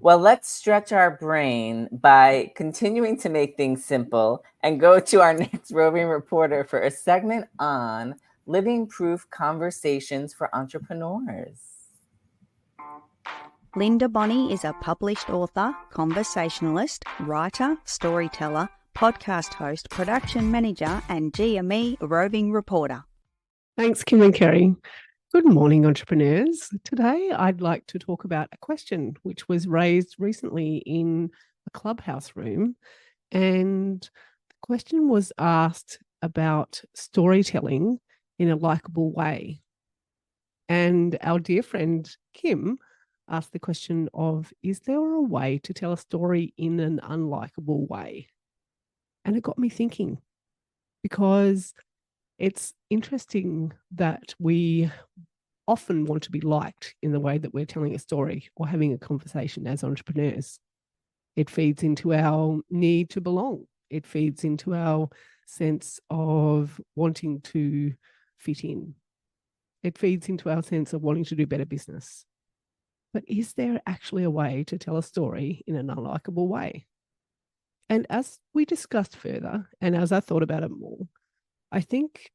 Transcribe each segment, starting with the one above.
Well, let's stretch our brain by continuing to make things simple and go to our next roving reporter for a segment on living proof conversations for entrepreneurs. Linda Bonney is a published author, conversationalist, writer, storyteller, podcast host, production manager, and GME roving reporter. Thanks, Kim and Kerry. Good morning, entrepreneurs. Today, I'd like to talk about a question which was raised recently in a clubhouse room. And the question was asked about storytelling in a likable way. And our dear friend, Kim, asked the question of, is there a way to tell a story in an unlikable way? And it got me thinking, because it's interesting that we often want to be liked in the way that we're telling a story or having a conversation as entrepreneurs. It feeds into our need to belong. It feeds into our sense of wanting to fit in. It feeds into our sense of wanting to do better business. But is there actually a way to tell a story in an unlikable way? And as we discussed further, and as I thought about it more, I think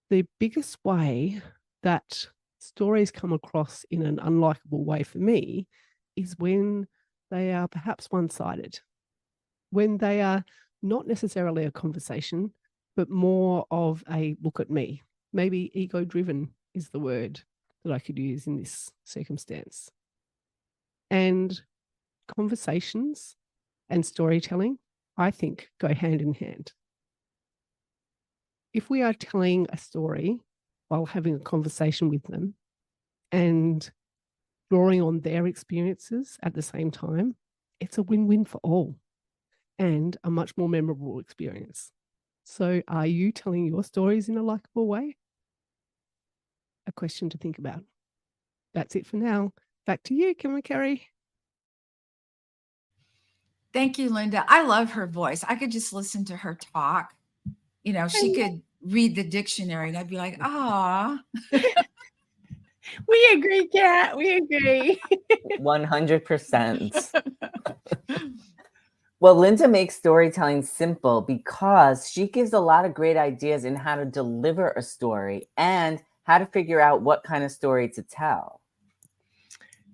the biggest way that stories come across in an unlikable way for me is when they are perhaps one-sided, when they are not necessarily a conversation, but more of a look at me. Maybe ego-driven is the word that I could use in this circumstance. And conversations and storytelling, I think, go hand in hand. If we are telling a story while having a conversation with them and drawing on their experiences at the same time, it's a win-win for all and a much more memorable experience. So are you telling your stories in a likable way? A question to think about. That's it for now. Back to you, Kim and Kerry. Thank you, Linda. I love her voice. I could just listen to her talk. You know, she could read the dictionary and I'd be like, ah. We agree, Kat. We agree. 100%. Well, Linda makes storytelling simple because she gives a lot of great ideas in how to deliver a story and how to figure out what kind of story to tell.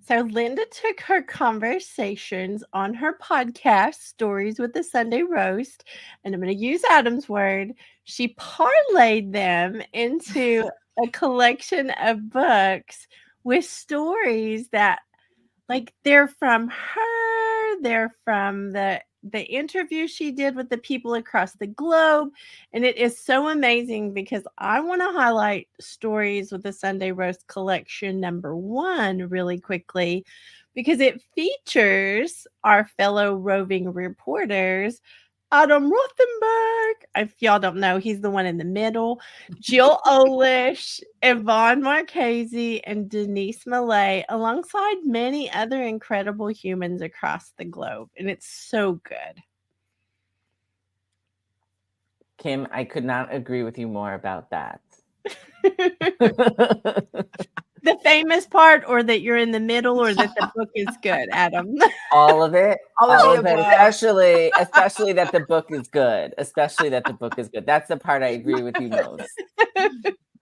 So Linda took her conversations on her podcast, Stories with the Sunday Roast, and I'm going to use Adam's word. She parlayed them into a collection of books with stories that, like, they're from her, they're from the interview she did with the people across the globe. And it is so amazing because I want to highlight Stories with the Sunday Roast collection #1 really quickly, because it features our fellow roving reporters, Adam Rothenberg. If y'all don't know, he's the one in the middle. Jill Olish, Yvonne Marchese, and Denise Millay, alongside many other incredible humans across the globe. And it's so good. Kim, I could not agree with you more about that. The famous part, or that you're in the middle, or that the book is good, Adam? All of it. All of it. Especially that the book is good. Especially that the book is good. That's the part I agree with you most.